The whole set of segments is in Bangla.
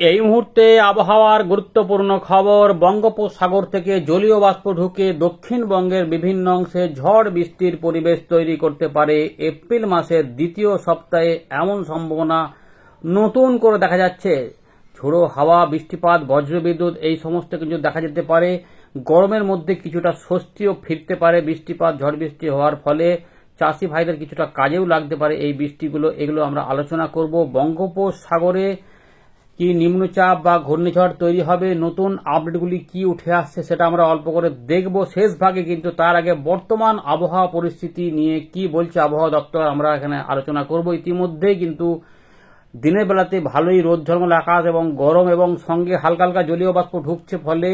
এই মুহূর্তে আবহাওয়ার গুরুত্বপূর্ণ খবর। বঙ্গোপসাগর থেকে জলীয় বাষ্প ঢুকে দক্ষিণবঙ্গের বিভিন্ন অংশে ঝড় বৃষ্টির পরিবেশ তৈরি করতে পারে। এপ্রিল মাসের দ্বিতীয় সপ্তাহে এমন সম্ভাবনা নতুন করে দেখা যাচ্ছে। ঝোড়ো হাওয়া, বৃষ্টিপাত, বজ্রবিদ্যুৎ এই সমস্ত কিছু দেখা যেতে পারে। গরমের মধ্যে কিছুটা স্বস্তিও ফিরতে পারে বৃষ্টিপাত, ঝড় বৃষ্টি হওয়ার ফলে। চাষি ভাইদের কিছুটা কাজেও লাগতে পারে এই বৃষ্টিগুলো। এগুলো আমরা আলোচনা করব। বঙ্গোপসাগরে কি নিম্নচাপ বা ঘূর্ণিঝড় তৈরি হবে, নতুন আপডেটগুলি কি উঠে আসছে সেটা আমরা অল্প করে দেখব শেষ ভাগে। কিন্তু তার আগে বর্তমান আবহাওয়া পরিস্থিতি নিয়ে কি বলছে আবহাওয়া দপ্তর আমরা এখানে আলোচনা করব। ইতিমধ্যেই কিন্তু দিনের বেলাতে ভালোই রোদ ঝলমল আকাশ এবং গরম, এবং সঙ্গে হালকা হালকা জলীয় বাষ্প ঢুকছে, ফলে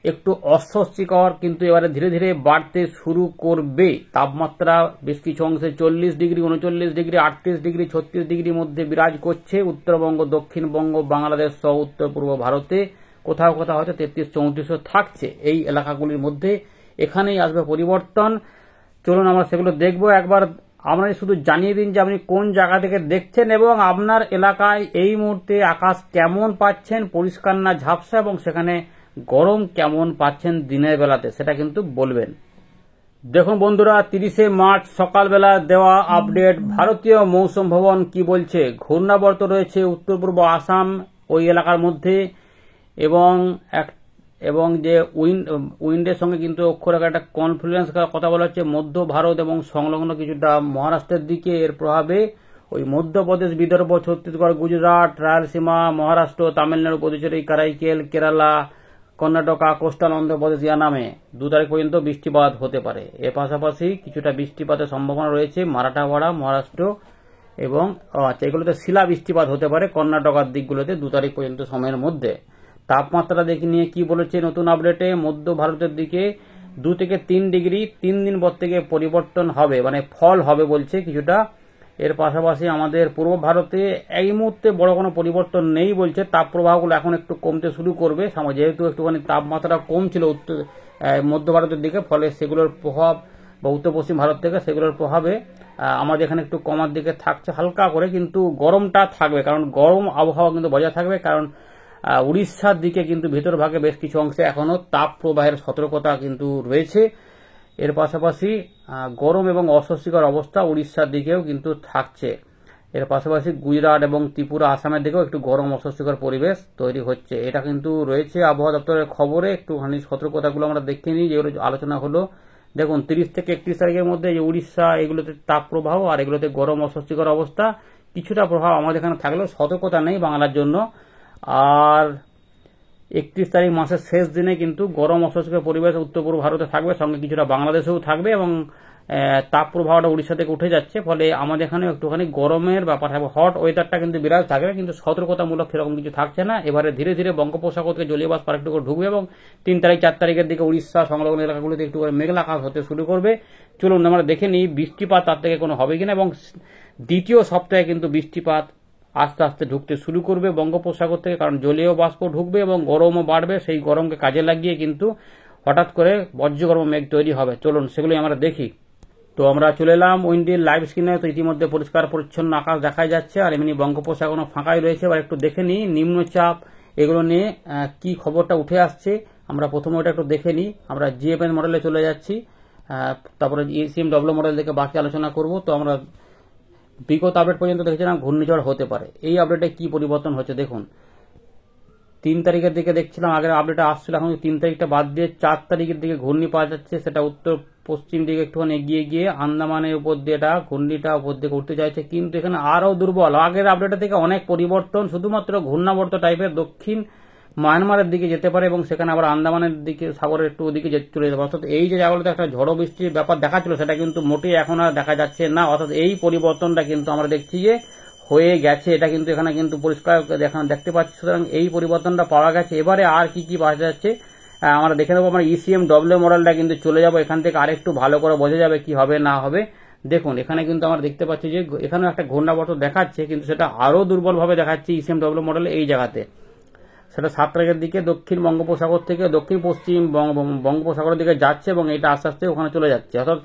একটু অস্বস্তিকর কিন্তু এবারে ধীরে ধীরে বাড়তে শুরু করবে। তাপমাত্রা বেশ কিছু অংশে 40 ডিগ্রি, 39 ডিগ্রি, 38 ডিগ্রি, 36 ডিগ্রির মধ্যে বিরাজ করছে। উত্তরবঙ্গ, দক্ষিণবঙ্গ, বাংলাদেশ সহ উত্তর পূর্ব ভারতে কোথাও কোথাও হয়তো 33-34 থাকছে এই এলাকাগুলির মধ্যে। এখানেই আসবে পরিবর্তন। চলুন আমরা সেগুলো দেখব একবার। আপনারা শুধু জানিয়ে দিন যে আপনি কোন জায়গা থেকে দেখছেন এবং আপনার এলাকায় এই মুহূর্তে আকাশ কেমন পাচ্ছেন, পরিষ্কার না ঝাপসা, এবং সেখানে গরম কেমন পাচ্ছেন দিনের বেলাতে সেটা কিন্তু বলবেন। দেখুন বন্ধুরা, 30শে মার্চ সকালবেলা দেওয়া আপডেট। ভারতীয় মৌসুম ভবন কি বলছে? ঘূর্ণাবর্ত রয়েছে উত্তর পূর্ব আসাম ওই এলাকার মধ্যে, এবং যে উইন্ডের সঙ্গে কিন্তু অক্ষরেখা একটা কনফ্লুয়েন্স কথা বলা হচ্ছে মধ্য ভারত এবং সংলগ্ন কিছুটা মহারাষ্ট্রের দিকে। এর প্রভাবে ওই মধ্যপ্রদেশ, বিদর্ভ, ছত্তিশগড়, গুজরাট, রায়লসীমা, মহারাষ্ট্র, তামিলনাড়ু, পুদুচেরি, কারাইকেল, কেরালা, কর্ণাটকা, কোস্টাল অন্ধ্রপ্রদেশ নামে 2 তারিখ পর্যন্ত বৃষ্টিপাত হতে পারে। এর পাশাপাশি কিছুটা বৃষ্টিপাতের সম্ভাবনা রয়েছে মারাঠাওয়াড়া, মহারাষ্ট্র এবং এগুলোতে শিলা বৃষ্টিপাত হতে পারে কর্ণাটকার দিকগুলোতে 2 তারিখ পর্যন্ত সময়ের মধ্যে। তাপমাত্রা দেখে নিয়ে কি বলেছে নতুন আপডেটে? মধ্য ভারতের দিকে 2 থেকে 3 ডিগ্রি 3 দিন পর থেকে পরিবর্তন হবে, মানে ফল হবে বলছে কিছুটা। এর পাশাপাশি আমাদের পূর্ব ভারতে এই মুহূর্তে বড় কোনো পরিবর্তন নেই বলছে। তাপ প্রবাহগুলো এখন একটু কমতে শুরু করবে, যেহেতু একটুখানি তাপমাত্রা কম ছিল মধ্য ভারতের দিকে, ফলে সেগুলোর প্রভাব বা উত্তর পশ্চিম ভারত থেকে সেগুলোর প্রভাবে আমাদের এখানে একটু কমার দিকে থাকছে হালকা করে, কিন্তু গরমটা থাকবে, কারণ গরম আবহাওয়া কিন্তু বজায় থাকবে। কারণ উড়িষ্যার দিকে কিন্তু ভেতর ভাগে বেশ কিছু অংশে এখনো তাপ প্রবাহের সতর্কতা কিন্তু রয়েছে। এর পাশাপাশি গরম এবং অস্বস্তিকর অবস্থা উড়িষ্যার দিকেও কিন্তু থাকছে। এর পাশাপাশি গুজরাট এবং ত্রিপুরা, আসামের দিকেও একটু গরম অস্বস্তিকর পরিবেশ তৈরি হচ্ছে। এটা কিন্তু রয়েছে আবহাওয়া দপ্তরের খবরে। একটুখানি সতর্কতাগুলো আমরা দেখে নিই যেগুলো আলোচনা হলো। দেখুন 30 থেকে 31 তারিখের মধ্যে যে উড়িষ্যা, এগুলোতে তাপ প্রবাহ আর এগুলোতে গরম অস্বস্তিকর অবস্থা, কিছুটা প্রভাব আমাদের এখানে থাকলেও সতর্কতা নেই বাংলার জন্য। আর 31 তারিখ মাসের শেষ দিনে কিন্তু গরম অস্বস্তিকর পরিবেশ উত্তর পূর্ব ভারতে থাকবে, সঙ্গে কিছুটা বাংলাদেশেও থাকবে, এবং তাপ প্রবাহটা উড়িষ্যা থেকে উঠে যাচ্ছে, ফলে আমাদের এখানে একটুখানি গরমের ব্যাপার থাকবে। হট ওয়েদারটা কিন্তু বিরাজ থাকবে, কিন্তু সতর্কতামূলক সেরকম কিছু থাকছে না। এবারে ধীরে ধীরে বঙ্গোপসাগর থেকে জলীয় বাষ্প আরেকটু করে ঢুকবে এবং 3 তারিখ 4 তারিখের দিকে উড়িষ্যা সংলগ্ন এলাকাগুলিতে একটু করে মেঘলা আকাশ হতে শুরু করবে। চলুন আমরা দেখে নিই বৃষ্টিপাত তার থেকে কোনো হবে কিনা, এবং দ্বিতীয় সপ্তাহে কিন্তু বৃষ্টিপাত আস্তে আস্তে ঢুকতে শুরু করবে বঙ্গোপসাগর থেকে, কারণ জলীয় বাষ্প ঢুকবে এবং গরমও বাড়বে। সেই গরমকে কাজে লাগিয়ে কিন্তু হঠাৎ করে বজ্রগর্ভ মেঘ তৈরি হবে। চলুন সেগুলি আমরা দেখি। তো আমরা চলে এলাম উইন্ডির লাইভ স্ক্রিনে। তো ইতিমধ্যে পরিষ্কার পরিচ্ছন্ন আকাশ দেখা যাচ্ছে, আর এমনি বঙ্গোপসাগর ফাঁকাই রয়েছে। এবার একটু দেখে নিই নিম্নচাপ এগুলো নিয়ে কি খবরটা উঠে আসছে। আমরা প্রথমে ওটা একটু দেখে নিই। আমরা জিএফএন মডেলে চলে যাচ্ছি, তারপরে ইসিএমডব্লিউ মডেল থেকে বাকি আলোচনা করব। তো আমরা বিগত আপডেট পর্যন্ত দেখছিলাম ঘূর্ণিঝড় হতে পারে। এই আপডেটে কি পরিবর্তন হচ্ছে দেখুন। 3 তারিখের দিকে দেখছিলাম আগের আপডেটে আসছিল, এখন 3 তারিখটা বাদ দিয়ে 4 তারিখের দিকে ঘূর্ণি পাওয়া যাচ্ছে। সেটা উত্তর পশ্চিম দিকে একটুখানি এগিয়ে গিয়ে আন্দামানের উপর দিয়ে ঘূর্ণিটা উপর দিকে উঠতে চাইছে, কিন্তু এখানে আরও দুর্বল। আগের আপডেটের থেকে অনেক পরিবর্তন, শুধুমাত্র ঘূর্ণাবর্ত টাইপের দক্ষিণ মায়ানমারের দিকে যেতে পারে, এবং সেখানে আবার আন্দামানের দিকে সাগরের একটু ওদিকে চলে যেতে পারে। অর্থাৎ এই যে জায়গাগুলোতে একটা ঝড়ো বৃষ্টির ব্যাপার দেখাচ্ছিল, সেটা কিন্তু মোটেই এখন আর দেখা যাচ্ছে না। অর্থাৎ এই পরিবর্তনটা কিন্তু আমরা দেখছি যে হয়ে গেছে, এটা কিন্তু এখানে কিন্তু পরিষ্কার দেখতে পাচ্ছি। সুতরাং এই পরিবর্তনটা পাওয়া গেছে। এবারে আর কি কি পাওয়া যাচ্ছে আমরা দেখে নেবো। আমরা ইসিএমডব্লিউ মডেলটা কিন্তু চলে যাবো, এখান থেকে আরেকটু ভালো করে বোঝা যাবে কি হবে না হবে। দেখুন এখানে কিন্তু আমরা দেখতে পাচ্ছি যে এখানেও একটা ঘূর্ণাবর্ত দেখাচ্ছে, কিন্তু সেটা আরও দুর্বলভাবে দেখাচ্ছে ইসিএমডব্লিউ মডেলে এই জায়গাতে। সেটা 7 তারিখের দিকে দক্ষিণ বঙ্গোপসাগর থেকে দক্ষিণ পশ্চিম বঙ্গোপসাগরের দিকে যাচ্ছে, এবং এটা আস্তে আস্তে ওখানে চলে যাচ্ছে। অর্থাৎ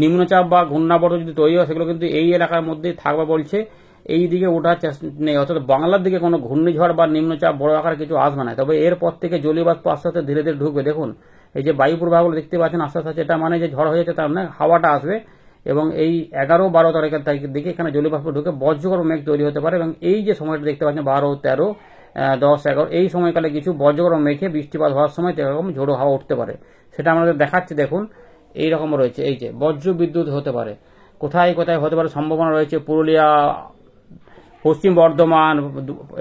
নিম্নচাপ বা ঘূর্ণাবর্ত যদি তৈরি হয় সেগুলো কিন্তু এই এলাকার মধ্যেই থাকবে বলছে। এই দিকে ওঠার চেষ্টা নেই, অর্থাৎ বাংলার দিকে কোনো ঘূর্ণিঝড় বা নিম্নচাপ বড় আকার কিছু আসবে না। তবে এরপর থেকে জলীয় বাষ্প আস্তে আস্তে ধীরে ধীরে ঢুকবে। দেখুন এই যে বায়ু প্রবাহগুলো দেখতে পাচ্ছেন আস্তে আস্তে, এটা মানে যে ঝড় হয়ে যাচ্ছে তার মানে হাওয়াটা আসবে, এবং এই 11-12 তারিখের দিকে এখানে জলীয় বাষ্প ঢুকে বজ্রগর্ভ মেঘ তৈরি হতে পারে। এবং এই যে সময়টা দেখতে পাচ্ছেন 12, 13, 10, 11 এই সময়কালে কিছু বজ্রগর্ভ মেঘে বৃষ্টিপাত হওয়ার সময় এরকম ঝোড়ো হাওয়া উঠতে পারে, সেটা আমাদের দেখাচ্ছি। দেখুন এইরকম রয়েছে, এই যে বজ্র বিদ্যুৎ হতে পারে, কোথায় কোথায় হতে পারে সম্ভাবনা রয়েছে। পুরুলিয়া, পশ্চিম বর্ধমান,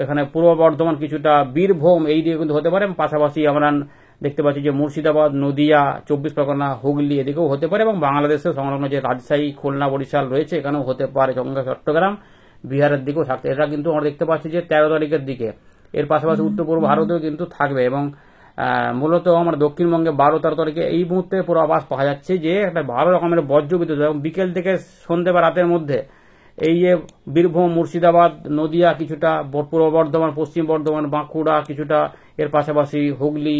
এখানে পূর্ব বর্ধমান, কিছুটা বীরভূম এই দিকে কিন্তু হতে পারে। পাশাপাশি আমরা দেখতে পাচ্ছি যে মুর্শিদাবাদ, নদিয়া, 24 পরগনা, হুগলি এদিকেও হতে পারে, এবং বাংলাদেশের সংলগ্ন যে রাজশাহী, খুলনা, বরিশাল রয়েছে এখানেও হতে পারে, চট্টগ্রাম, বিহারের দিকেও থাকতে। এটা কিন্তু আমরা দেখতে পাচ্ছি যে 13 তারিখের দিকে। এর পাশাপাশি উত্তর পূর্ব ভারতেও কিন্তু থাকবে, এবং মূলত আমরা দক্ষিণবঙ্গে 12-13 তারিখে এই মুহূর্তে পূর্বাভাস পাওয়া যাচ্ছে যে একটা ভালো রকমের বজ্রবিদ্যুৎ, এবং বিকেল থেকে সন্ধ্যে বা রাতের মধ্যে এই যে বীরভূম, মুর্শিদাবাদ, নদিয়া, কিছুটা পূর্ব বর্ধমান, পশ্চিম বর্ধমান, বাঁকুড়া, কিছুটা এর পাশাপাশি হুগলি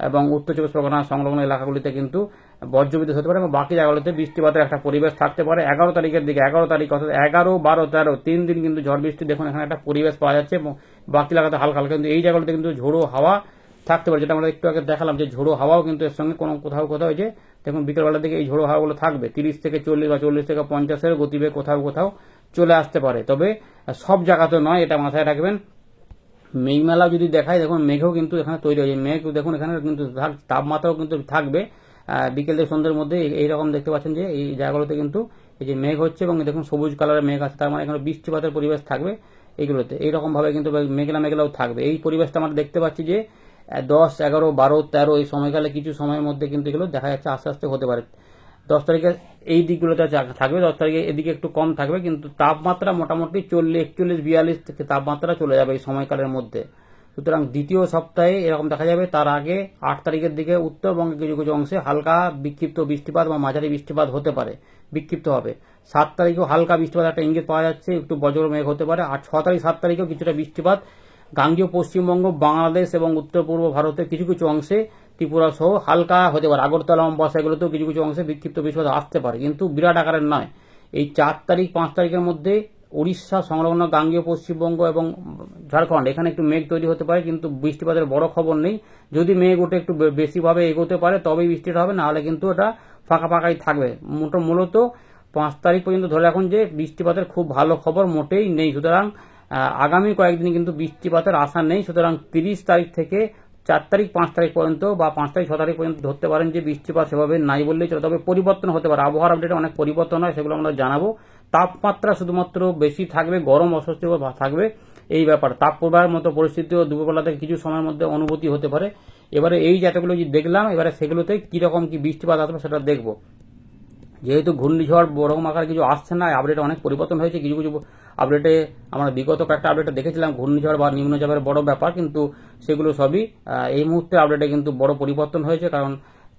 এবং উত্তর 24 পরগনা সংলগ্ন এলাকাগুলিতে কিন্তু বজ্রবিদ্যুৎ হতে পারে, এবং বাকি জায়গাগুলিতে বৃষ্টিপাতের একটা পরিবেশ থাকতে পারে। 11 তারিখের দিকে, 11 তারিখ অর্থাৎ 11, 12, 13 3 দিন কিন্তু ঝড় বৃষ্টি দেখুন এখানে একটা পরিবেশ পাওয়া যাচ্ছে, এবং বাকি এলাকাতে হালকা হালকা, কিন্তু এই জায়গাগুলিতে কিন্তু ঝোড়ো হাওয়া থাকতে পারে, যেটা আমরা একটু আগে দেখালাম যে ঝোড়ো হাওয়াও কিন্তু এর সঙ্গে কোনো কোথাও কোথাও যে দেখুন বিকেলবেলার দিকে এই ঝোড়ো হাওয়াগুলো থাকবে 30 থেকে 40 বা 40 থেকে 50-এর গতিবেগ কোথাও কোথাও চলে আসতে পারে। তবে সব জায়গাতে নয়, এটা মাথায় রাখবেন। মেঘমেলা যদি দেখায়, দেখুন মেঘও কিন্তু এখানে তৈরি হয়েছে, মেঘ দেখুন এখানে কিন্তু তাপমাত্রাও কিন্তু থাকবে বিকেল থেকে সন্ধ্যের মধ্যে। এইরকম দেখতে পাচ্ছেন যে এই জায়গাগুলোতে কিন্তু এই যে মেঘ হচ্ছে, এবং দেখুন সবুজ কালারের মেঘ আছে, তার মানে এখানে বৃষ্টিপাতের পরিবেশ থাকবে এইগুলোতে। এইরকম ভাবে কিন্তু মেঘলা মেঘলাও থাকবে। এই পরিবেশটা আমরা দেখতে পাচ্ছি যে 10, 11, 12, 13 এই সময়কালে কিছু সময়ের মধ্যে কিন্তু এগুলো দেখা যাচ্ছে আস্তে আস্তে হতে পারে। 10 তারিখে এই দিকগুলোতে থাকবে, 10 তারিখে এদিকে একটু কম থাকবে, কিন্তু তাপমাত্রা মোটামুটি 40, 41, 42 থেকে তাপমাত্রা চলে যাবে এই সময়কালের মধ্যে। সুতরাং দ্বিতীয় সপ্তাহে এরকম দেখা যাবে। তার আগে 8 তারিখের দিকে উত্তরবঙ্গে কিছু কিছু অংশে হালকা বিক্ষিপ্ত বৃষ্টিপাত বা মাঝারি বৃষ্টিপাত হতে পারে, বিক্ষিপ্ত হবে। 7 তারিখেও হালকা বৃষ্টিপাত একটা ইঙ্গিত পাওয়া যাচ্ছে, একটু বজ্র মেঘ হতে পারে। আর 6 তারিখ, 7 তারিখেও কিছুটা বৃষ্টিপাত গাঙ্গেয় পশ্চিমবঙ্গ, বাংলাদেশ এবং উত্তর পূর্ব ভারতের কিছু কিছু অংশে, ত্রিপুরা সহ হালকা হতে পারে। আগরতলা, অম্বাসা এগুলোতেও কিছু কিছু অংশে বিক্ষিপ্ত বৃষ্টিপাত আসতে পারে, কিন্তু বিরাট আকারের নয়। এই 4 তারিখ, 5 তারিখের মধ্যে উড়িষ্যা সংলগ্ন গাঙ্গেয় পশ্চিমবঙ্গ এবং ঝাড়খণ্ড এখানে একটু মেঘ তৈরি হতে পারে, কিন্তু বৃষ্টিপাতের বড় খবর নেই। যদি মেঘ ওঠে একটু বেশিভাবে এগোতে পারে তবেই বৃষ্টিটা হবে, না হলে কিন্তু এটা ফাঁকা ফাঁকাই থাকবে। মূলত 5 তারিখ পর্যন্ত ধরে রাখুন যে বৃষ্টিপাতের খুব ভালো খবর মোটেই নেই। সুতরাং আগামী কয়েকদিন কিন্তু বৃষ্টিপাতের আশা নেই। সুতরাং 30 তারিখ থেকে 4 তারিখ, 5 তারিখ পর্যন্ত বা 5 তারিখ, 6 তারিখ পর্যন্ত ধরতে পারেন যে বৃষ্টিপাত সেভাবে নাই বললেই চলে। তবে পরিবর্তন হতে পারে, আবহাওয়ার আপডেটে অনেক পরিবর্তন হয়, সেগুলো আমরা জানাবো। তাপমাত্রা শুধুমাত্র বেশি থাকবে, গরম অস্বস্তিকর থাকবে এই ব্যাপার। তাপপ্রবাহের মতো পরিস্থিতিও দুপুরবেলাতে কিছু সময়ের মধ্যে অনুভূতি হতে পারে। এবারে এই জায়গাগুলো যে দেখলাম, এবারে সেগুলোতে কিরকম কি বৃষ্টিপাত আসবে সেটা দেখবো। যেহেতু ঘূর্ণিঝড় বড় আকার কিছু আসছে না, আপডেটে অনেক পরিবর্তন হয়েছে। কিছু কিছু আপডেটে আমরা বিগত কয়েকটা আপডেটে দেখেছিলাম ঘূর্ণিঝড় বা নিম্নচাপের বড় ব্যাপার, কিন্তু সেগুলো সবই এই মুহূর্তে আপডেটে কিন্তু বড় পরিবর্তন হয়েছে, কারণ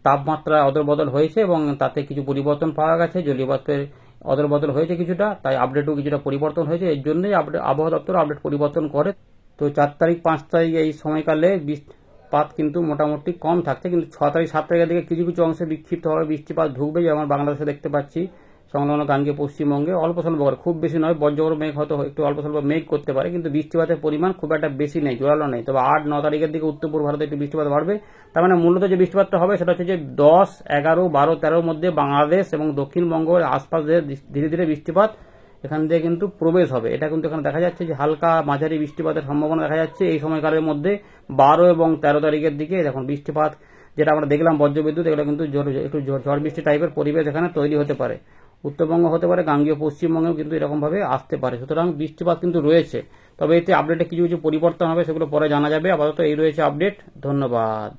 তাপমাত্রা অদলবদল হয়েছে এবং তাতে কিছু পরিবর্তন পাওয়া গেছে, জলীয় বাষ্পের অদলবদল হয়েছে কিছুটা, তাই আপডেটও কিছুটা পরিবর্তন হয়েছে। এর জন্যই আবহাওয়া দপ্তর আপডেট পরিবর্তন করে। তো 4 তারিখ, 5 তারিখ এই সময়কালে বৃষ্টিপাত কিন্তু মোটামুটি কম থাকছে, কিন্তু 6 তারিখ, 7 তারিখের দিকে কিছু কিছু অংশে বিক্ষিপ্তভাবে বৃষ্টিপাত ঢুকবে, যেমন বাংলাদেশে দেখতে পাচ্ছি সংলগ্ন গাঙ্গেয় পশ্চিমবঙ্গে অল্প স্বল্প করে, খুব বেশি নয়। বজ্রগর্ভ মেঘ হয়তো একটু অল্প স্বল্প মেঘ করতে পারে, কিন্তু বৃষ্টিপাতের পরিমাণ খুব একটা বেশি নেই, জোরালো নেই। তবে 8, 9 তারিখের দিকে উত্তর পূর্ব ভারতে একটু বৃষ্টিপাত বাড়বে। তার মানে মূলত যে বৃষ্টিপাতটা হবে সেটা হচ্ছে যে 10, 11, 12, 13 মধ্যে বাংলাদেশ এবং দক্ষিণবঙ্গের আশপাশ ধীরে ধীরে বৃষ্টিপাত এখান দিয়ে কিন্তু প্রবেশ হবে। এটা কিন্তু এখানে দেখা যাচ্ছে যে হালকা মাঝারি বৃষ্টিপাতের সম্ভাবনা দেখা যাচ্ছে এই সময়কালের মধ্যে। 12 এবং 13 তারিখের দিকে দেখুন বৃষ্টিপাত যেটা আমরা দেখলাম, বজ্রবিদ্যুৎ, এগুলো কিন্তু একটু ঝড় বৃষ্টি টাইপের পরিবেশ এখানে তৈরি হতে পারে। উত্তরবঙ্গ হতে পারে, গাঙ্গেয় পশ্চিমবঙ্গেও কিন্তু এরকম ভাবে আসতে পারে। সুতরাং বৃষ্টিপাত কিন্তু রয়েছে, তবে এতে আপডেটে কিছু কিছু পরিবর্তন হবে, সেগুলো পরে জানা যাবে। আপাতত এই রয়েছে আপডেট। ধন্যবাদ।